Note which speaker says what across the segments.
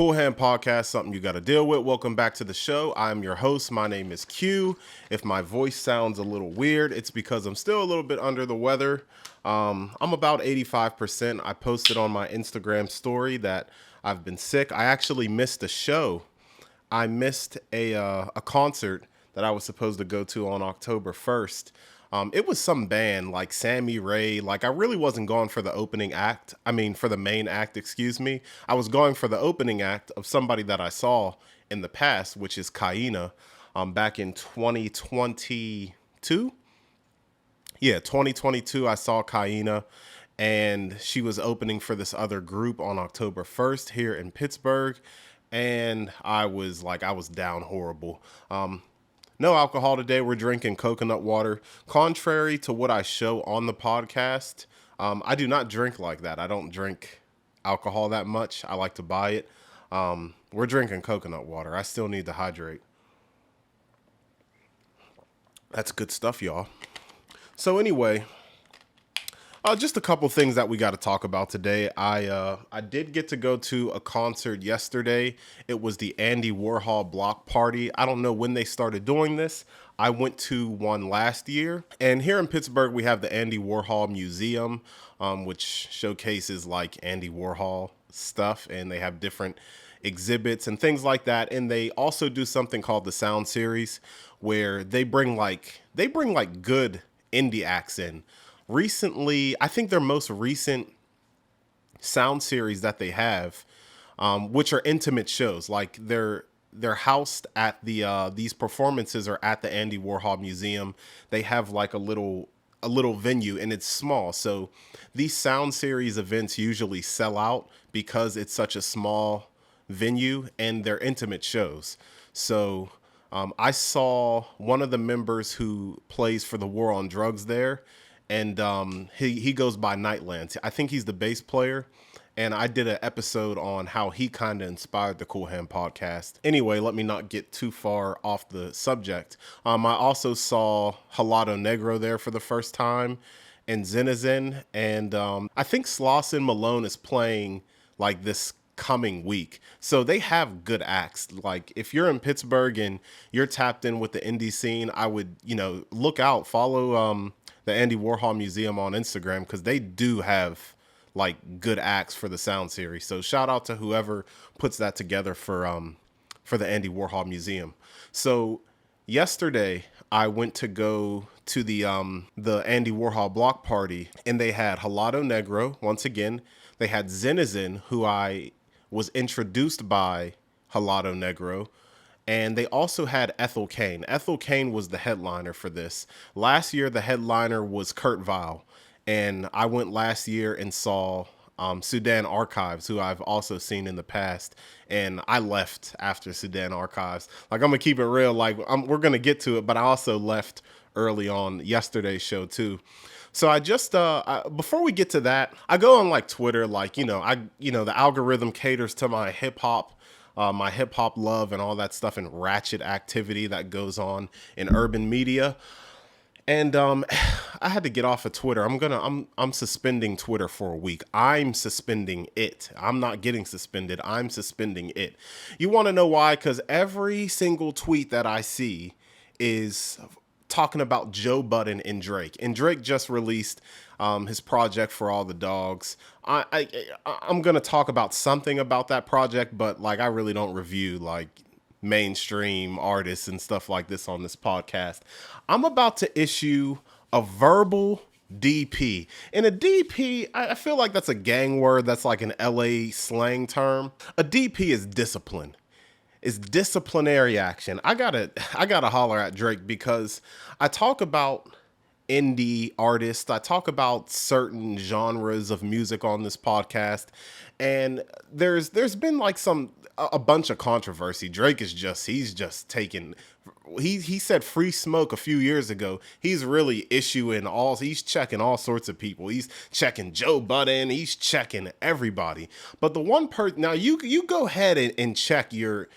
Speaker 1: Qool Hand Podcast, something you got to deal with. Welcome back to the show. I'm your host. My name is Q. If my voice sounds a little weird, it's because I'm still a little bit under the weather. I'm about 85%. I posted on my Instagram story that I've been sick. I actually missed a show. I missed a concert that I was supposed to go to on October 1st. It was some band like Sammy Ray. Like, I really wasn't going for the opening act. For the main act, excuse me. I was going for the opening act of somebody that I saw in the past, which is Kaina, back in 2022. Yeah, 2022, I saw Kaina, and she was opening for this other group on October 1st here in Pittsburgh. And I was down horrible. No alcohol today. We're drinking coconut water. Contrary to what I show on the podcast, I do not drink like that. I don't drink alcohol that much. I like to buy it. We're drinking coconut water. I still need to hydrate. That's good stuff, y'all. So anyway, just a couple things that we got to talk about today. I did get to go to a concert yesterday. It was the Andy Warhol block party. I don't know when they started doing this. I went to one last year. And here in Pittsburgh, we have the Andy Warhol Museum, which showcases like Andy Warhol stuff. And they have different exhibits and things like that. And they also do something called the Sound Series, where they bring like good indie acts in. Recently, I think their most recent sound series that they have, which are intimate shows, like they're housed at these performances are at the Andy Warhol Museum. They have like a little venue, and it's small. So these sound series events usually sell out because it's such a small venue, and they're intimate shows. So I saw one of the members who plays for the War on Drugs there. And he goes by Nightland. I think he's the bass player. And I did an episode on how he kind of inspired the Qool Hand Podcast. Anyway, let me not get too far off the subject. I also saw Helado Negro there for the first time, and Zenizen. And I think Slauson Malone is playing like this coming week. So they have good acts. Like, if you're in Pittsburgh and you're tapped in with the indie scene, I would, look out, follow the Andy Warhol Museum on Instagram, because they do have like good acts for the sound series. So shout out to whoever puts that together for the Andy Warhol Museum. So yesterday I went to go to the Andy Warhol block party, and they had Helado Negro once again. They had Zenizen, who I was introduced by Helado Negro. And they also had Ethel Cain. Ethel Cain was the headliner for this. Last year, the headliner was Kurt Vile. And I went last year and saw Sudan Archives, who I've also seen in the past. And I left after Sudan Archives. Like, I'm going to keep it real. Like, we're going to get to it. But I also left early on yesterday's show, too. So I just, before we get to that, I go on like Twitter, like, the algorithm caters to my hip hop love and all that stuff, and ratchet activity that goes on in urban media. And I had to get off of Twitter. I'm suspending Twitter for a week. I'm suspending it. I'm not getting suspended. I'm suspending it. You want to know why? Because every single tweet that I see is talking about Joe Budden and Drake. And Drake just released his project For All the Dogs. I'm going to talk about something about that project, but like, I really don't review like mainstream artists and stuff like this on this podcast. I'm about to issue a verbal DP. And a DP, I feel like that's a gang word. That's like an LA slang term. A DP is discipline. It's disciplinary action. I gotta holler at Drake, because I talk about indie artists. I talk about certain genres of music on this podcast, and there's been like a bunch of controversy. Drake is he's taking. He said free smoke a few years ago. He's really he's checking all sorts of people. He's checking Joe Budden. He's checking everybody. But the one person, now you go ahead and check your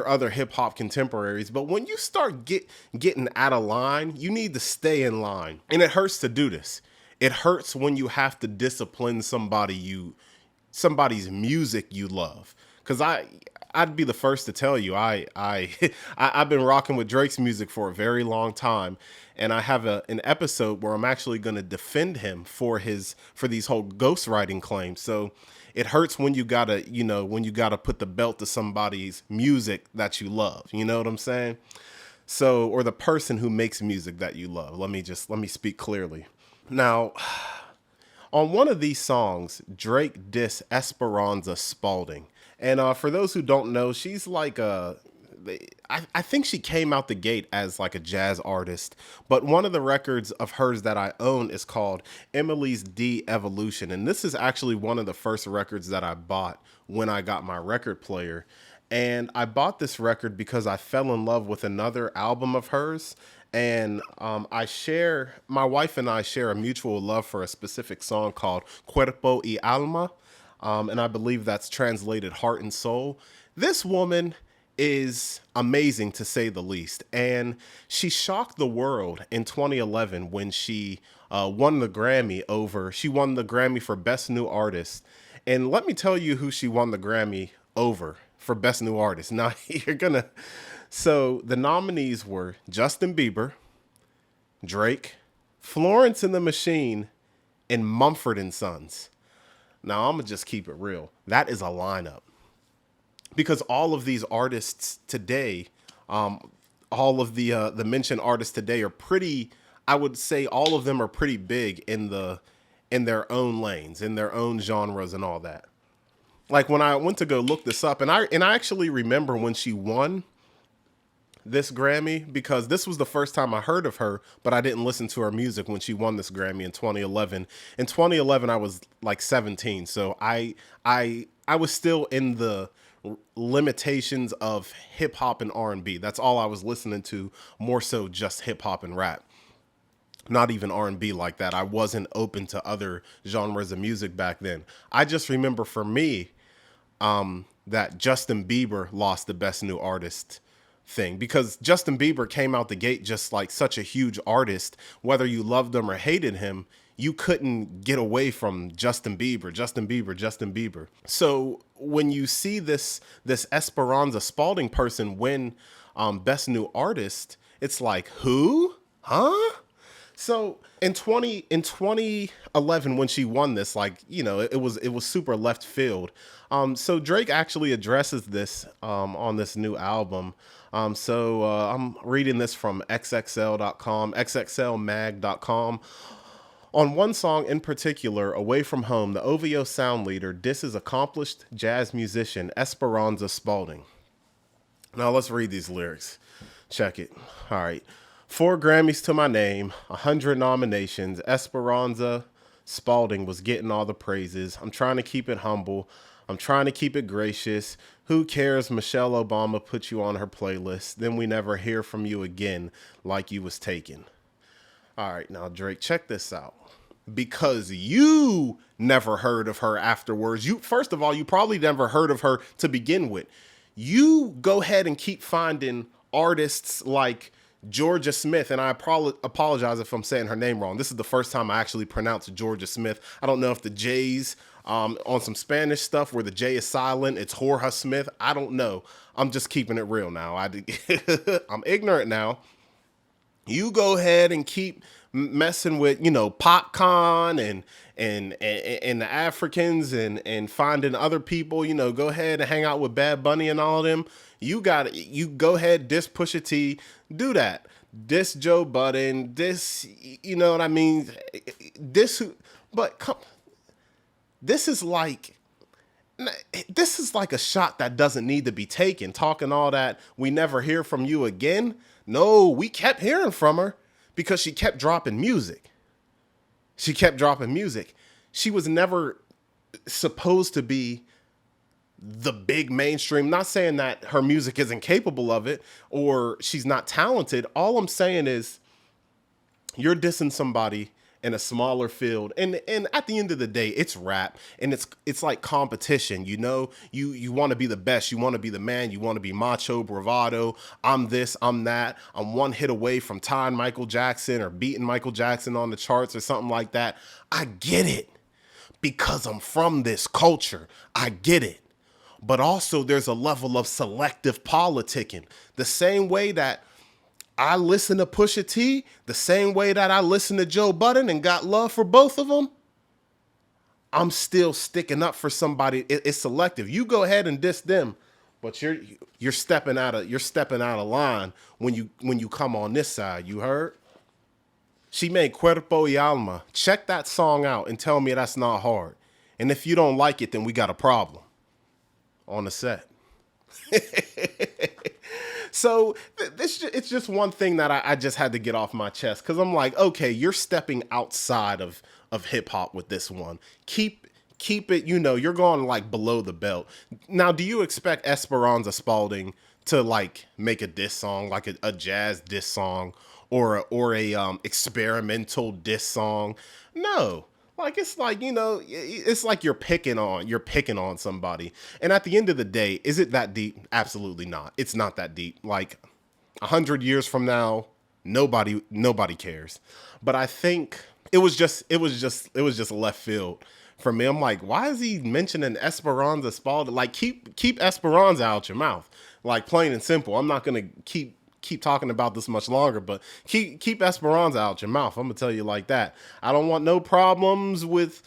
Speaker 1: other hip hop contemporaries. But when you start getting out of line, you need to stay in line. And it hurts to do this. It hurts when you have to discipline somebody's music you love. because I'd be the first to tell you I've been rocking with Drake's music for a very long time, and I have an episode where I'm actually going to defend him for these whole ghostwriting claims. So it hurts when you gotta put the belt to somebody's music that you love. You know what I'm saying? So, or the person who makes music that you love. Let me speak clearly. Now, on one of these songs, Drake dissed Esperanza Spalding. And for those who don't know, she's like I think she came out the gate as like a jazz artist, but one of the records of hers that I own is called Emily's D Evolution. And this is actually one of the first records that I bought when I got my record player. And I bought this record because I fell in love with another album of hers. And my wife and I share a mutual love for a specific song called Cuerpo y Alma. And I believe that's translated heart and soul. This woman is amazing, to say the least. And she shocked the world in 2011 when she won the Grammy She won the Grammy for Best New Artist. And let me tell you who she won the Grammy over for Best New Artist. Now, So the nominees were Justin Bieber, Drake, Florence and the Machine, and Mumford and Sons. Now, I'm going to just keep it real. That is a lineup. Because all of these artists today, all of the mentioned artists today are pretty, I would say all of them are pretty big in their own lanes, in their own genres and all that. Like when I went to go look this up, and I actually remember when she won this Grammy, because this was the first time I heard of her, but I didn't listen to her music when she won this Grammy in 2011. In 2011, I was like 17, so I was still in the limitations of hip hop and R&B. That's all I was listening to, more so just hip hop and rap. Not even R&B like that. I wasn't open to other genres of music back then. I just remember for me that Justin Bieber lost the Best New Artist thing, because Justin Bieber came out the gate just like such a huge artist. Whether you loved him or hated him, you couldn't get away from Justin Bieber. So when you see this Esperanza Spalding person win Best New Artist, it's like, who? Huh? So in 2011, when she won this, like, it was super left field. So Drake actually addresses this on this new album. So I'm reading this from xxl.com, xxlmag.com. On one song in particular, Away From Home, the OVO sound leader disses accomplished jazz musician Esperanza Spalding. Now let's read these lyrics. Check it. All right. 4 Grammys to my name, 100 nominations. Esperanza Spalding was getting all the praises. I'm trying to keep it humble. I'm trying to keep it gracious. Who cares? Michelle Obama put you on her playlist. Then we never hear from you again like you was taken. All right, now, Drake, check this out. Because you never heard of her afterwards. First of all, you probably never heard of her to begin with. You go ahead and keep finding artists like Georgia Smith, and I apologize if I'm saying her name wrong. This is the first time I actually pronounced Georgia Smith. I don't know if the J's on some Spanish stuff where the J is silent, it's Jorge Smith. I don't know. I'm just keeping it real now. I'm ignorant now. You go ahead and keep messing with, Popcorn and the Africans and finding other people, go ahead and hang out with Bad Bunny and all of them. You go ahead, diss Pusha T, do that. Diss Joe Budden, this, you know what I mean? This is like a shot that doesn't need to be taken. Talking all that, we never hear from you again. No, we kept hearing from her because she kept dropping music. She was never supposed to be the big mainstream. Not saying that her music isn't capable of it or she's not talented. All I'm saying is you're dissing somebody in a smaller field, and at the end of the day, it's rap, and it's like competition. You want to be the best, you want to be the man, you want to be macho, bravado. I'm this, I'm that. I'm one hit away from tying Michael Jackson or beating Michael Jackson on the charts or something like that. I get it because I'm from this culture. I get it. But also there's a level of selective politicking. The same way that I listen to Pusha T, the same way that I listen to Joe Budden and got love for both of them, I'm still sticking up for somebody. It's selective. You go ahead and diss them, but you're stepping out of line when you come on this side. You heard? She made Cuerpo y Alma. Check that song out and tell me that's not hard. And if you don't like it, then we got a problem on the set. So it's just one thing that I just had to get off my chest, because I'm like, okay, you're stepping outside of hip hop with this one. Keep it, you're going like below the belt. Now, do you expect Esperanza Spalding to like make a diss song, like a jazz diss song, or a experimental diss song? No. Like, it's like, it's like you're picking on somebody. And at the end of the day, is it that deep? Absolutely not. It's not that deep. Like 100 years from now, nobody cares. But I think it was just left field for me. I'm like, why is he mentioning Esperanza Spalding? Like, keep Esperanza out your mouth. Like, plain and simple. I'm not going to keep talking about this much longer, but keep Esperanza out your mouth. I'm gonna tell you like that. I don't want no problems with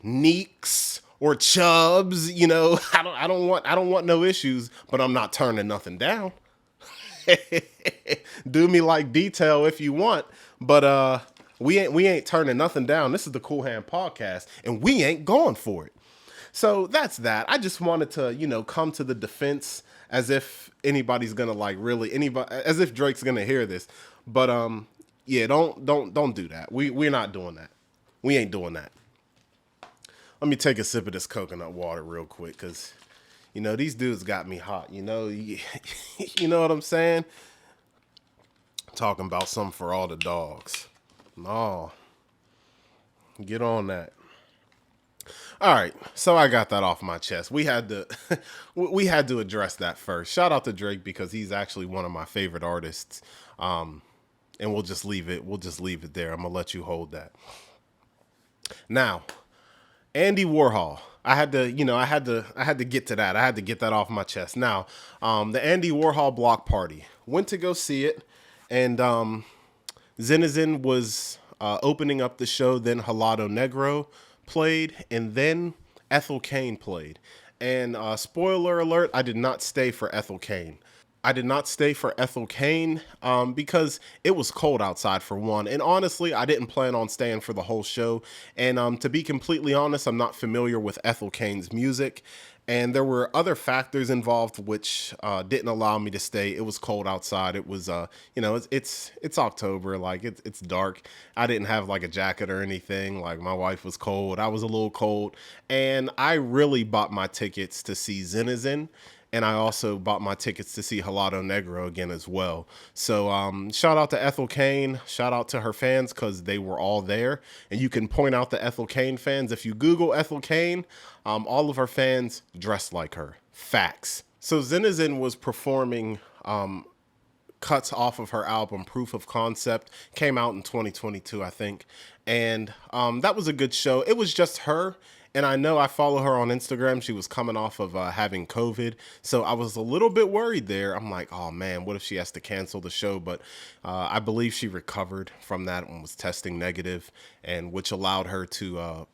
Speaker 1: Neeks or Chubbs. I don't want no issues, but I'm not turning nothing down. Do me like Detail if you want, but we ain't turning nothing down. This is the Qool Hand Podcast, and we ain't going for it. So that's that. I just wanted to, come to the defense as if anybody's gonna as if Drake's gonna hear this. But yeah, don't do that. We're not doing that. We ain't doing that. Let me take a sip of this coconut water real quick, because these dudes got me hot. You know what I'm saying? Talking about something for all the dogs. No, get on that. All right, so I got that off my chest. We had to address that first. Shout out to Drake, because he's actually one of my favorite artists. And we'll just leave it. We'll just leave it there. I'm gonna let you hold that. Now, Andy Warhol. I had to get to that. I had to get that off my chest. Now, the Andy Warhol block party. Went to go see it, and Zenizen was opening up the show. Then Helado Negro played, and then Ethel Cain played. And spoiler alert, I did not stay for Ethel Cain. Because it was cold outside, for one. And honestly, I didn't plan on staying for the whole show. And to be completely honest, I'm not familiar with Ethel Cain's music. And there were other factors involved which didn't allow me to stay. It was cold outside. It was, it's October. Like, it's dark. I didn't have like a jacket or anything. Like, my wife was cold. I was a little cold. And I really bought my tickets to see Zenizen. And I also bought my tickets to see Helado Negro again as well. So shout out to Ethel Cain. Shout out to her fans, because they were all there. And you can point out the Ethel Cain fans. If you Google Ethel Cain, all of her fans dressed like her. Facts. So Zenizen was performing cuts off of her album Proof of Concept. Came out in 2022, I think. And that was a good show. It was just her. And I know I follow her on Instagram. She was coming off of having COVID. So I was a little bit worried there. I'm like, oh man, what if she has to cancel the show? But I believe she recovered from that and was testing negative, and which allowed her to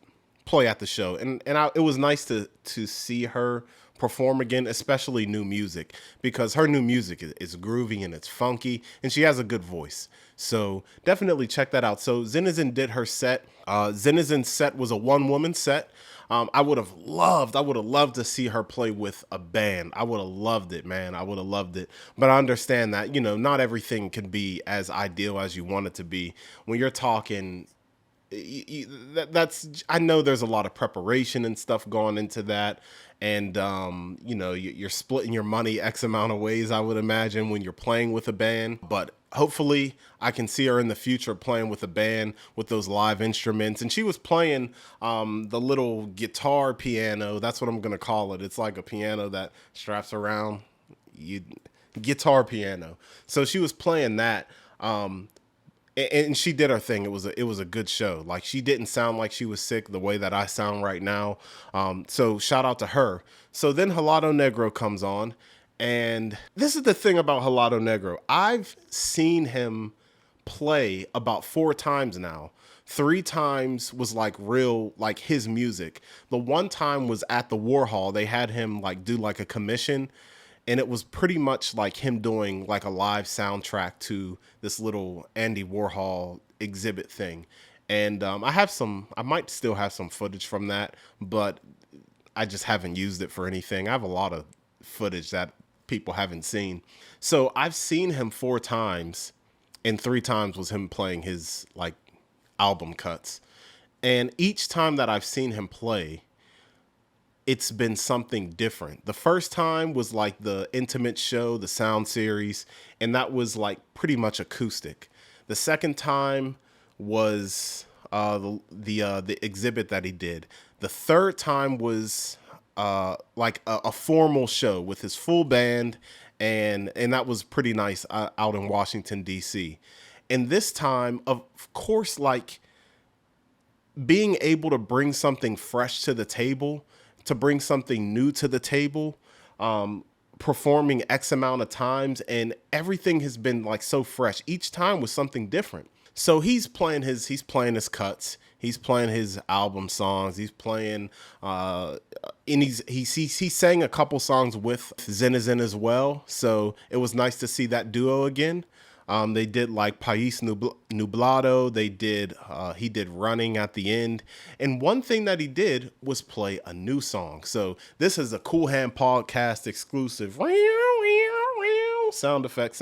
Speaker 1: play at the show. And it was nice to see her perform again, especially new music, because her new music is groovy and it's funky, and she has a good voice. So definitely check that out. So Zenizen did her set. Zenizen's set was a one-woman set. I would have loved to see her play with a band. I would have loved it, man. I would have loved it. But I understand that, not everything can be as ideal as you want it to be. When you're talking, I know there's a lot of preparation and stuff going into that. And, you're splitting your money X amount of ways, I would imagine, when you're playing with a band. But hopefully I can see her in the future playing with a band with those live instruments. And she was playing the little guitar piano. That's what I'm going to call it. It's like a piano that straps around you. Guitar piano. So she was playing that. And she did her thing. It was a good show. Like, she didn't sound like she was sick the way that I sound right now. So shout out to her. So then Helado Negro comes on, and this is the thing about Helado Negro. I've seen him play about 4 times now. 3 times was like real, like his music. The one time was at the Warhol. They had him like do like a commission, and it was pretty much like him doing like a live soundtrack to this little Andy Warhol exhibit thing. And I might still have some footage from that, but I just haven't used it for anything. I have a lot of footage that people haven't seen. So I've seen him 4 times, and 3 times was him playing his like album cuts. And each time that I've seen him play, it's been something different. The first time was like the intimate show, the sound series, and that was like pretty much acoustic. The second time was the exhibit that he did. The third time was like a formal show with his full band, and that was pretty nice out in Washington D.C. And this time, of course, like being able to bring something fresh to the table, to bring something new to the table, performing X amount of times, and everything has been like so fresh. Each time was something different. So he's playing his cuts. He's playing his album songs. He's playing, and he sang a couple songs with Zenizen as well. So it was nice to see that duo again. They did like País Nublado. He did Running at the end. And one thing that he did was play a new song. So this is a Qool Hand Podcast exclusive. Sound effects.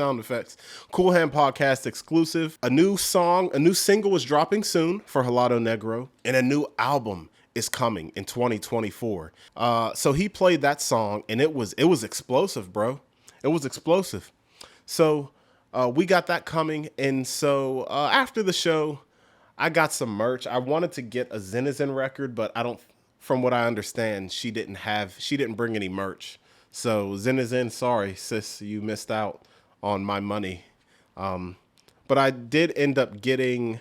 Speaker 1: Qool Hand Podcast exclusive. A new single is dropping soon for Helado Negro, and a new album is coming in 2024. So he played that song, and it was explosive, bro. It was explosive. So we got that coming. And so after the show, I got some merch. I wanted to get a Zenizen record, but from what I understand, she didn't bring any merch. So Zenizen, sorry, sis, you missed out on my money. But I did end up getting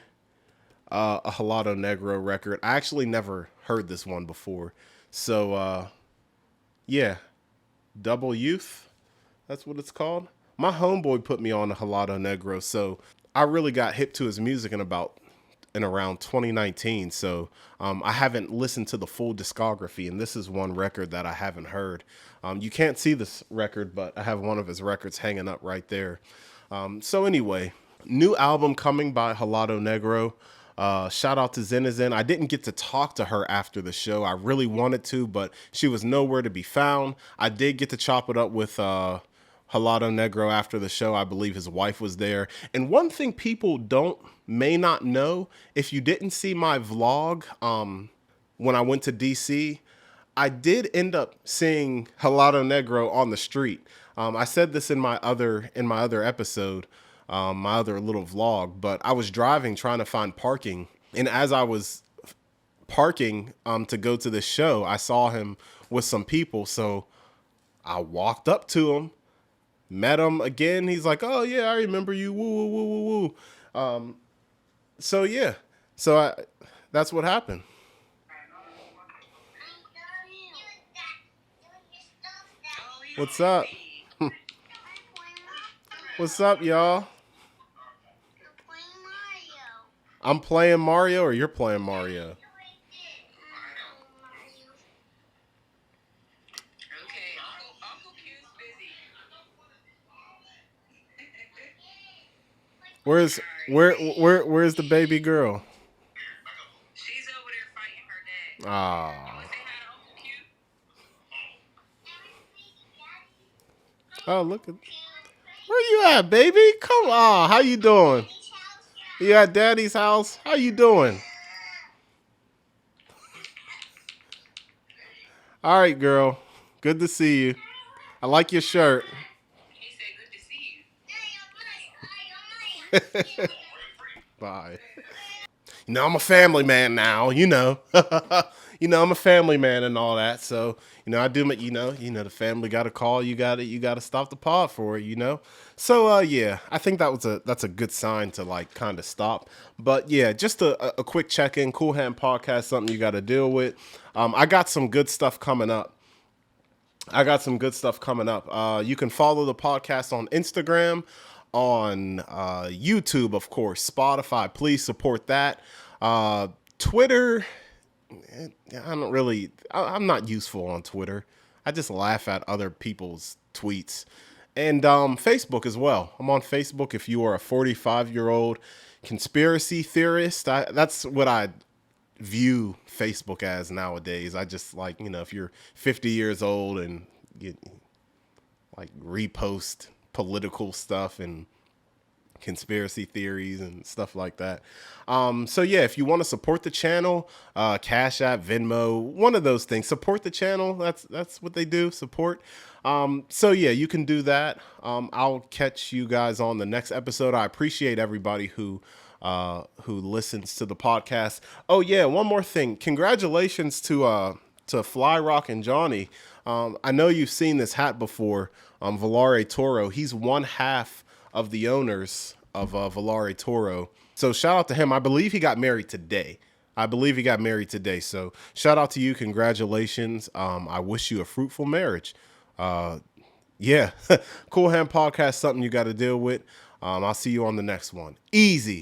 Speaker 1: a Helado Negro record. I actually never heard this one before. So yeah, Double Youth, that's what it's called. My homeboy put me on the Helado Negro, so I really got hip to his music in around 2019. So I haven't listened to the full discography, and this is one record that I haven't heard. You can't see this record, but I have one of his records hanging up right there. So anyway, new album coming by Helado Negro. Shout out to Zenizen. I didn't get to talk to her after the show. I really wanted to, but she was nowhere to be found. I did get to chop it up with Helado Negro after the show. I believe his wife was there. And one thing people may not know, if you didn't see my vlog when I went to DC, I did end up seeing Helado Negro on the street. I said this in my other episode, my other little vlog, but I was driving trying to find parking, and as I was parking to go to this show, I saw him with some people, so I walked up to him, met him again. He's like, "Oh yeah, I remember you." Woo woo woo woo woo. So yeah, that's what happened. What's up? What's up, y'all? I'm playing Mario, or you're playing Mario? Where's the baby girl?
Speaker 2: She's over there fighting her dad.
Speaker 1: Ah.
Speaker 2: Say hi to Uncle Q.
Speaker 1: Oh, look at where you at, baby? Come on, how you doing? You at Daddy's house? How you doing? All right, girl. Good to see you. I like your shirt.
Speaker 2: He said, "Good to see you."
Speaker 1: Bye. You know, I'm a family man now, you know. I'm a family man and all that. So, I do, the family got to call. You got to stop the pod for it, So, yeah, I think that's a good sign to like kind of stop. But yeah, just a quick check-in. Qool Hand Podcast, something you got to deal with. I got some good stuff coming up. You can follow the podcast on Instagram, on YouTube, of course, Spotify. Please support that. Twitter, I'm not useful on Twitter. I just laugh at other people's tweets. And Facebook as well. I'm on Facebook if you are a 45-year-old conspiracy theorist. That's what I view Facebook as nowadays. I just like, if you're 50 years old and you like repost political stuff and conspiracy theories and stuff like that. So yeah, if you want to support the channel, Cash App, Venmo, one of those things, support the channel. That's what they do, support. So yeah, you can do that. I'll catch you guys on the next episode. I appreciate everybody who listens to the podcast. Oh yeah, one more thing. Congratulations to Fly Rock and Johnny. I know you've seen this hat before. Volare Toro. He's one half of the owners of Volare Toro. So shout out to him. I believe he got married today. So shout out to you. Congratulations. I wish you a fruitful marriage. Yeah. Qool Hand Podcast, something you got to deal with. I'll see you on the next one. Easy.